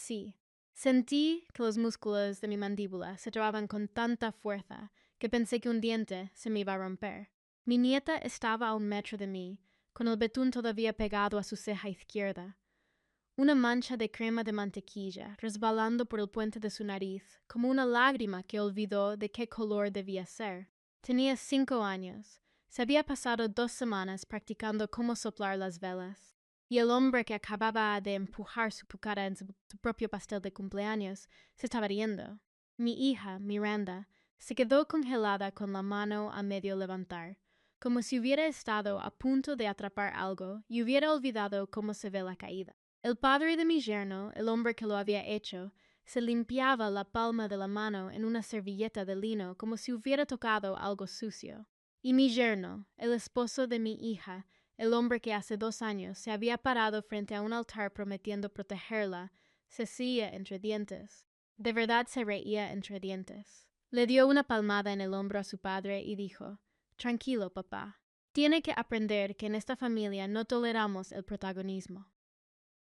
Sí. Sentí que los músculos de mi mandíbula se trababan con tanta fuerza que pensé que un diente se me iba a romper. Mi nieta estaba a 1 metro de mí, con el betún todavía pegado a su ceja izquierda. Una mancha de crema de mantequilla resbalando por el puente de su nariz, como una lágrima que olvidó de qué color debía ser. Tenía 5 años. Se había pasado 2 semanas practicando cómo soplar las velas. Y el hombre que acababa de empujar su cuchara en su propio pastel de cumpleaños se estaba riendo. Mi hija, Miranda, se quedó congelada con la mano a medio levantar, como si hubiera estado a punto de atrapar algo y hubiera olvidado cómo se ve la caída. El padre de mi yerno, el hombre que lo había hecho, se limpiaba la palma de la mano en una servilleta de lino como si hubiera tocado algo sucio. Y mi yerno, el esposo de mi hija, el hombre que hace 2 años se había parado frente a un altar prometiendo protegerla, se reía entre dientes. De verdad se reía entre dientes. Le dio una palmada en el hombro a su padre y dijo: «Tranquilo, papá. Tiene que aprender que en esta familia no toleramos el protagonismo».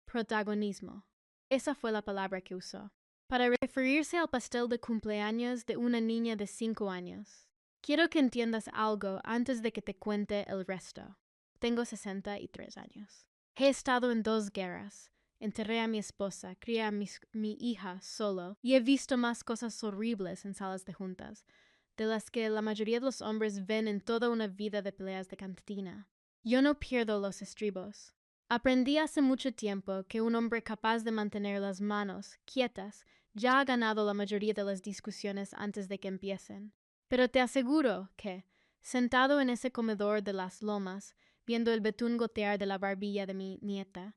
Protagonismo. Esa fue la palabra que usó, para referirse al pastel de cumpleaños de una niña de 5 años. Quiero que entiendas algo antes de que te cuente el resto. Tengo 63 años. He estado en 2 guerras. Enterré a mi esposa, crié a mi hija solo y he visto más cosas horribles en salas de juntas, de las que la mayoría de los hombres ven en toda una vida de peleas de cantina. Yo no pierdo los estribos. Aprendí hace mucho tiempo que un hombre capaz de mantener las manos quietas ya ha ganado la mayoría de las discusiones antes de que empiecen. Pero te aseguro que, sentado en ese comedor de las lomas, viendo el betún gotear de la barbilla de mi nieta,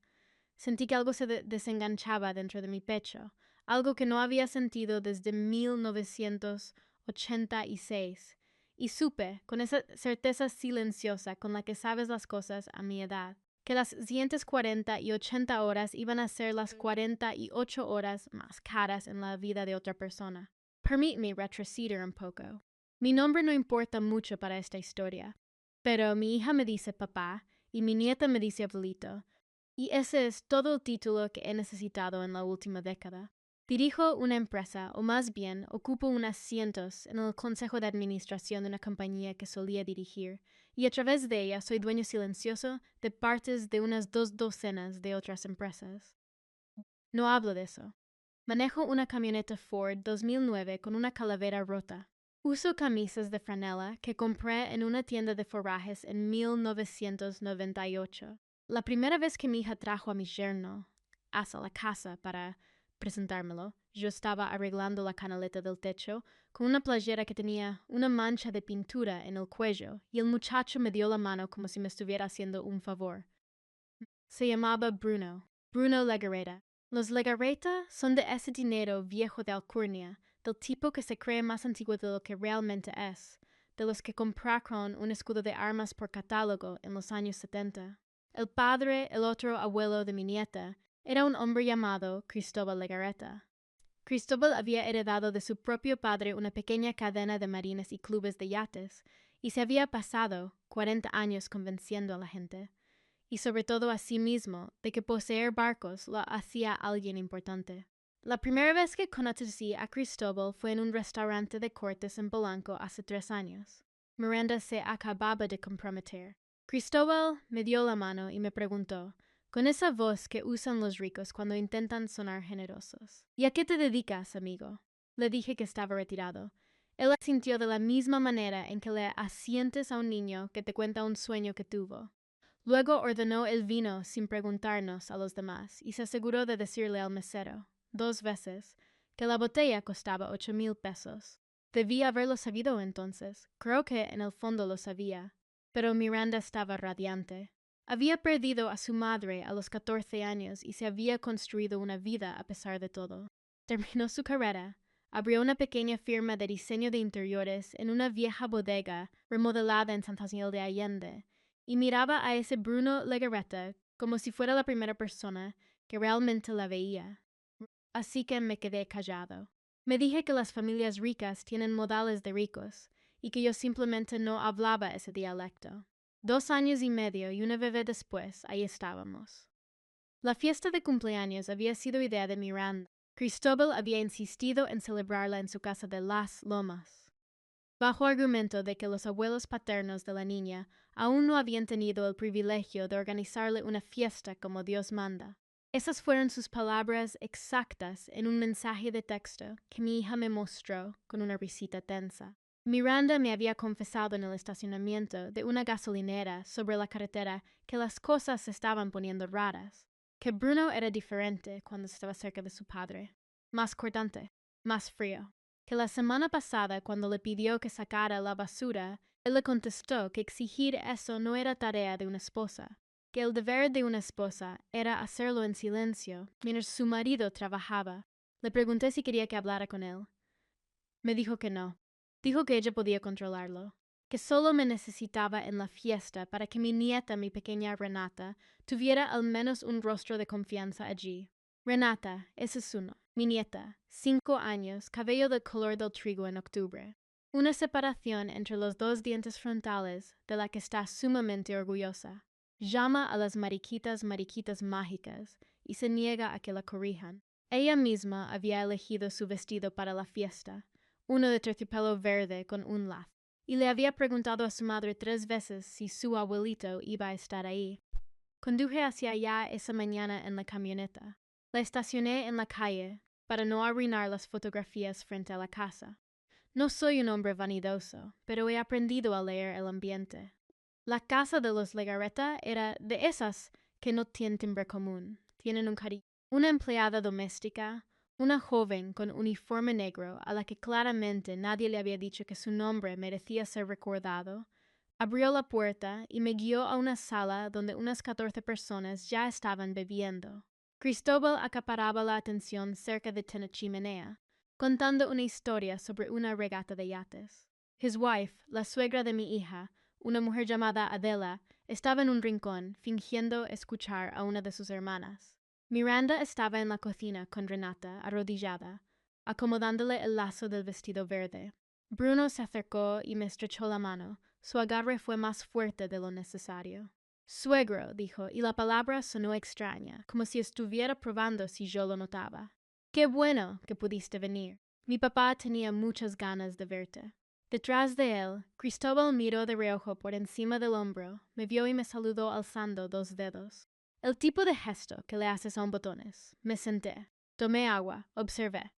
sentí que algo se desenganchaba dentro de mi pecho, algo que no había sentido desde 1986, y supe, con esa certeza silenciosa con la que sabes las cosas a mi edad, que las siguientes 40 y 80 horas iban a ser las 48 horas más caras en la vida de otra persona. Permíteme retroceder un poco. Mi nombre no importa mucho para esta historia, pero mi hija me dice papá y mi nieta me dice abuelito, y ese es todo el título que he necesitado en la última década. Dirijo una empresa, o más bien, ocupo unos asientos en el consejo de administración de una compañía que solía dirigir, y a través de ella soy dueño silencioso de partes de unas 2 docenas de otras empresas. No hablo de eso. Manejo una camioneta Ford 2009 con una calavera rota. Uso camisas de franela que compré en una tienda de forrajes en 1998. La primera vez que mi hija trajo a mi yerno hasta la casa para presentármelo, yo estaba arreglando la canaleta del techo con una playera que tenía una mancha de pintura en el cuello y el muchacho me dio la mano como si me estuviera haciendo un favor. Se llamaba Bruno Legarreta. Los Legarreta son de ese dinero viejo de alcurnia, del tipo que se cree más antiguo de lo que realmente es, de los que compraron un escudo de armas por catálogo en los años 70. El padre, el otro abuelo de mi nieta, era un hombre llamado Cristóbal Legarreta. Cristóbal había heredado de su propio padre una pequeña cadena de marines y clubes de yates, y se había pasado 40 años convenciendo a la gente, y sobre todo a sí mismo, de que poseer barcos lo hacía alguien importante. La primera vez que conocí a Cristóbal fue en un restaurante de cortes en Polanco hace 3 años. Miranda se acababa de comprometer. Cristóbal me dio la mano y me preguntó, con esa voz que usan los ricos cuando intentan sonar generosos: ¿Y a qué te dedicas, amigo? Le dije que estaba retirado. Él asintió de la misma manera en que le asientes a un niño que te cuenta un sueño que tuvo. Luego ordenó el vino sin preguntarnos a los demás y se aseguró de decirle al mesero, 2 veces, que la botella costaba 8,000 pesos. Debía haberlo sabido entonces. Creo que en el fondo lo sabía. Pero Miranda estaba radiante. Había perdido a su madre a los 14 años y se había construido una vida a pesar de todo. Terminó su carrera, abrió una pequeña firma de diseño de interiores en una vieja bodega remodelada en San Daniel de Allende, y miraba a ese Bruno Legarreta como si fuera la primera persona que realmente la veía. Así que me quedé callado. Me dije que las familias ricas tienen modales de ricos, y que yo simplemente no hablaba ese dialecto. 2 años y medio y una bebé después, ahí estábamos. La fiesta de cumpleaños había sido idea de Miranda. Cristóbal había insistido en celebrarla en su casa de Las Lomas, bajo argumento de que los abuelos paternos de la niña aún no habían tenido el privilegio de organizarle una fiesta como Dios manda. Esas fueron sus palabras exactas en un mensaje de texto que mi hija me mostró con una risita tensa. Miranda me había confesado en el estacionamiento de una gasolinera sobre la carretera que las cosas se estaban poniendo raras, que Bruno era diferente cuando estaba cerca de su padre, más cortante, más frío, que la semana pasada cuando le pidió que sacara la basura, él le contestó que exigir eso no era tarea de una esposa, que el deber de una esposa era hacerlo en silencio mientras su marido trabajaba. Le pregunté si quería que hablara con él. Me dijo que no. Dijo que ella podía controlarlo, que solo me necesitaba en la fiesta para que mi nieta, mi pequeña Renata, tuviera al menos un rostro de confianza allí. Renata, ese es uno. Mi nieta, 5 años, cabello del color del trigo en octubre. Una separación entre los 2 dientes frontales de la que está sumamente orgullosa. Llama a las mariquitas mágicas y se niega a que la corrijan. Ella misma había elegido su vestido para la fiesta, uno de terciopelo verde con un lazo, y le había preguntado a su madre 3 veces si su abuelito iba a estar ahí. Conduje hacia allá esa mañana en la camioneta. La estacioné en la calle para no arruinar las fotografías frente a la casa. No soy un hombre vanidoso, pero he aprendido a leer el ambiente. La casa de los Legarreta era de esas que no tienen timbre común, tienen un cariño. Una empleada doméstica, una joven con uniforme negro a la que claramente nadie le había dicho que su nombre merecía ser recordado, abrió la puerta y me guió a una sala donde unas 14 personas ya estaban bebiendo. Cristóbal acaparaba la atención cerca de una chimenea, contando una historia sobre una regata de yates. His wife, la suegra de mi hija, una mujer llamada Adela, estaba en un rincón, fingiendo escuchar a una de sus hermanas. Miranda estaba en la cocina con Renata, arrodillada, acomodándole el lazo del vestido verde. Bruno se acercó y me estrechó la mano. Su agarre fue más fuerte de lo necesario. Suegro, dijo, y la palabra sonó extraña, como si estuviera probando si yo lo notaba. Qué bueno que pudiste venir. Mi papá tenía muchas ganas de verte. Detrás de él, Cristóbal miró de reojo por encima del hombro, me vio y me saludó alzando 2 dedos. El tipo de gesto que le haces a un botones. Me senté. Tomé agua. Observé.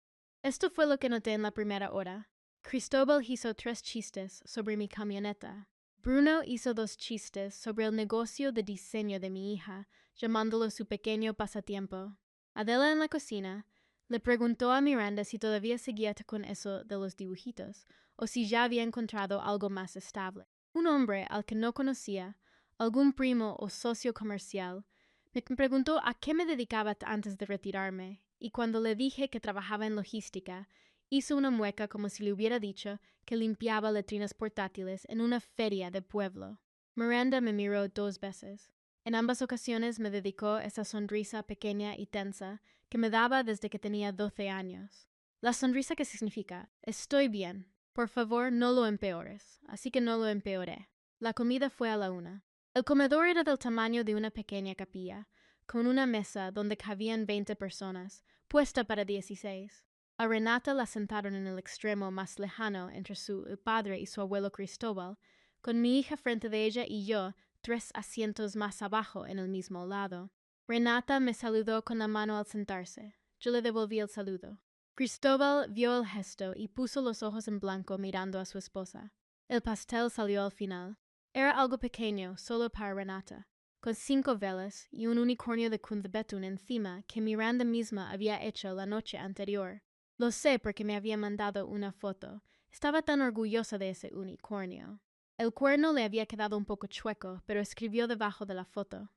Esto fue lo que noté en la primera hora. Cristóbal hizo 3 chistes sobre mi camioneta. Bruno hizo 2 chistes sobre el negocio de diseño de mi hija, llamándolo su pequeño pasatiempo. Adela en la cocina le preguntó a Miranda si todavía seguía con eso de los dibujitos, o si ya había encontrado algo más estable. Un hombre al que no conocía, algún primo o socio comercial, me preguntó a qué me dedicaba antes de retirarme, y cuando le dije que trabajaba en logística, hizo una mueca como si le hubiera dicho que limpiaba letrinas portátiles en una feria de pueblo. Miranda me miró 2 veces. En ambas ocasiones me dedicó esa sonrisa pequeña y tensa que me daba desde que tenía 12 años. La sonrisa que significa, estoy bien, por favor no lo empeores, así que no lo empeoré. La comida fue a la 1. El comedor era del tamaño de una pequeña capilla, con una mesa donde cabían 20 personas, puesta para 16. A Renata la sentaron en el extremo más lejano entre el padre y su abuelo Cristóbal, con mi hija frente de ella y yo 3 asientos más abajo en el mismo lado. Renata me saludó con la mano al sentarse. Yo le devolví el saludo. Cristóbal vio el gesto y puso los ojos en blanco mirando a su esposa. El pastel salió al final. Era algo pequeño, solo para Renata, con 5 velas y un unicornio de Cundebetún encima que Miranda misma había hecho la noche anterior. Lo sé porque me había mandado una foto. Estaba tan orgullosa de ese unicornio. El cuerno le había quedado un poco chueco, pero escribió debajo de la foto: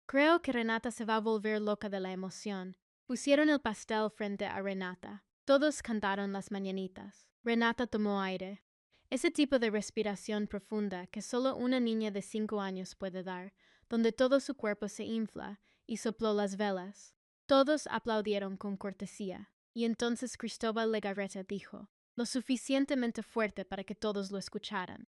Creo que Renata se va a volver loca de la emoción. Pusieron el pastel frente a Renata. Todos cantaron las mañanitas. Renata tomó aire. Ese tipo de respiración profunda que solo una niña de 5 años puede dar, donde todo su cuerpo se infla, y sopló las velas. Todos aplaudieron con cortesía, y entonces Cristóbal Legarreta dijo, lo suficientemente fuerte para que todos lo escucharan: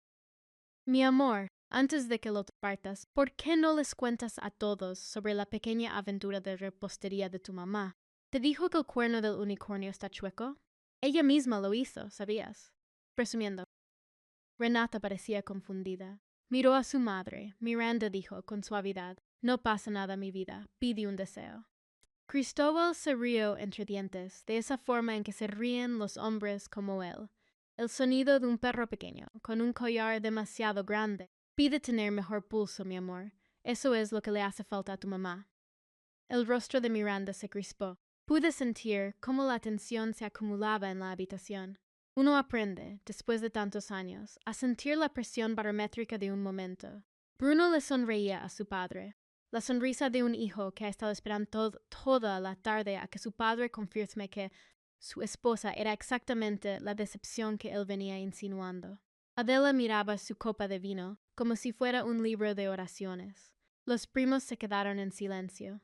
Mi amor, antes de que lo partas, ¿por qué no les cuentas a todos sobre la pequeña aventura de repostería de tu mamá? ¿Te dijo que el cuerno del unicornio está chueco? Ella misma lo hizo, ¿sabías? Presumiendo. Renata parecía confundida. Miró a su madre. Miranda dijo con suavidad: No pasa nada, mi vida. Pide un deseo. Cristóbal se rió entre dientes, de esa forma en que se ríen los hombres como él. El sonido de un perro pequeño, con un collar demasiado grande. Pide tener mejor pulso, mi amor. Eso es lo que le hace falta a tu mamá. El rostro de Miranda se crispó. Pude sentir cómo la tensión se acumulaba en la habitación. Uno aprende, después de tantos años, a sentir la presión barométrica de un momento. Bruno le sonreía a su padre. La sonrisa de un hijo que ha estado esperando toda la tarde a que su padre confirme que su esposa era exactamente la decepción que él venía insinuando. Adela miraba su copa de vino como si fuera un libro de oraciones. Los primos se quedaron en silencio.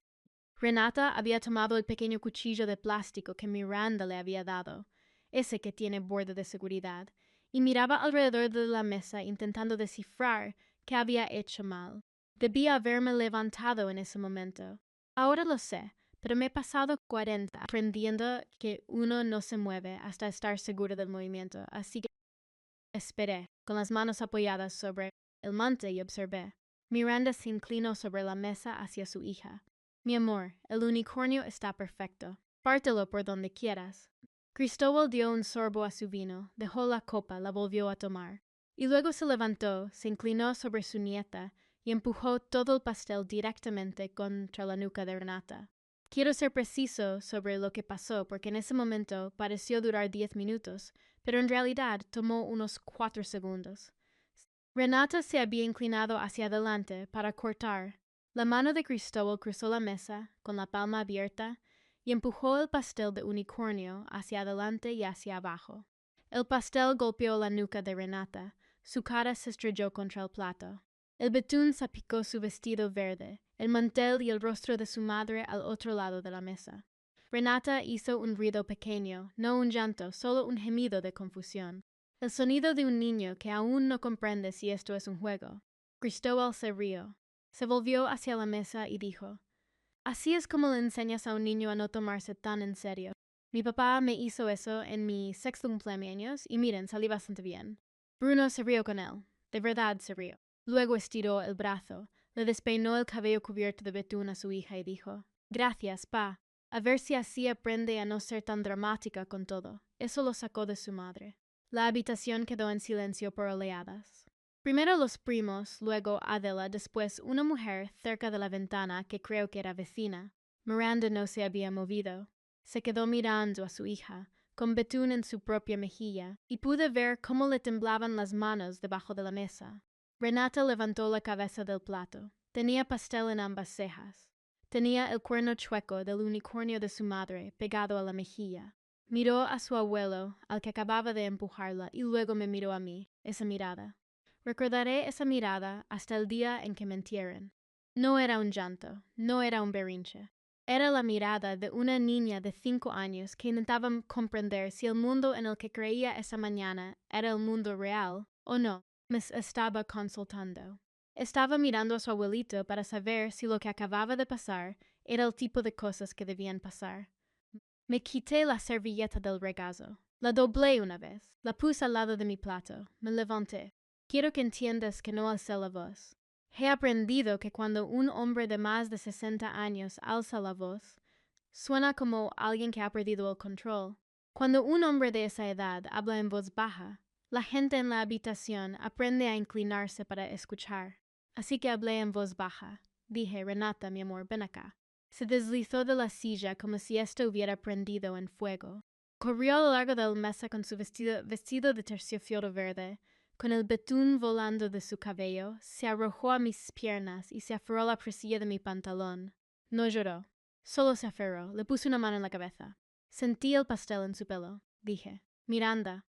Renata había tomado el pequeño cuchillo de plástico que Miranda le había dado, ese que tiene borde de seguridad, y miraba alrededor de la mesa intentando descifrar qué había hecho mal. Debía haberme levantado en ese momento. Ahora lo sé, pero me he pasado 40 aprendiendo que uno no se mueve hasta estar seguro del movimiento, así que esperé, con las manos apoyadas sobre el mante, y observé. Miranda se inclinó sobre la mesa hacia su hija. Mi amor, el unicornio está perfecto. Pártelo por donde quieras. Cristóbal dio un sorbo a su vino, dejó la copa, la volvió a tomar. Y luego se levantó, se inclinó sobre su nieta y empujó todo el pastel directamente contra la nuca de Renata. Quiero ser preciso sobre lo que pasó porque en ese momento pareció durar 10 minutos, pero en realidad tomó unos 4 segundos. Renata se había inclinado hacia adelante para cortar. La mano de Cristóbal cruzó la mesa, con la palma abierta, y empujó el pastel de unicornio hacia adelante y hacia abajo. El pastel golpeó la nuca de Renata. Su cara se estrelló contra el plato. El betún salpicó su vestido verde, el mantel y el rostro de su madre al otro lado de la mesa. Renata hizo un ruido pequeño, no un llanto, solo un gemido de confusión. El sonido de un niño que aún no comprende si esto es un juego. Cristóbal se rió. Se volvió hacia la mesa y dijo: Así es como le enseñas a un niño a no tomarse tan en serio. Mi papá me hizo eso en mi 6º cumpleaños y miren, salí bastante bien. Bruno se rió con él. De verdad se rió. Luego estiró el brazo, le despeinó el cabello cubierto de betún a su hija y dijo: Gracias, pa. A ver si así aprende a no ser tan dramática con todo. Eso lo sacó de su madre. La habitación quedó en silencio por oleadas. Primero los primos, luego Adela, después una mujer cerca de la ventana que creo que era vecina. Miranda no se había movido. Se quedó mirando a su hija, con betún en su propia mejilla, y pude ver cómo le temblaban las manos debajo de la mesa. Renata levantó la cabeza del plato. Tenía pastel en ambas cejas. Tenía el cuerno chueco del unicornio de su madre pegado a la mejilla. Miró a su abuelo, al que acababa de empujarla, y luego me miró a mí, esa mirada. Recordaré esa mirada hasta el día en que me entierren. No era un llanto, no era un berrinche. Era la mirada de una niña de 5 años que intentaba comprender si el mundo en el que creía esa mañana era el mundo real o no. Me estaba consultando. Estaba mirando a su abuelito para saber si lo que acababa de pasar era el tipo de cosas que debían pasar. Me quité la servilleta del regazo. La doblé una vez. La puse al lado de mi plato. Me levanté. Quiero que entiendas que no alcé la voz. He aprendido que cuando un hombre de más de 60 años alza la voz, suena como alguien que ha perdido el control. Cuando un hombre de esa edad habla en voz baja, la gente en la habitación aprende a inclinarse para escuchar. Así que hablé en voz baja. Dije: Renata, mi amor, ven acá. Se deslizó de la silla como si ésta hubiera prendido en fuego. Corrió a lo largo de la mesa con su vestido de terciopelo verde, con el betún volando de su cabello, se arrojó a mis piernas y se aferró a la presilla de mi pantalón. No lloró. Solo se aferró. Le puse una mano en la cabeza. Sentí el pastel en su pelo. Dije: Miranda.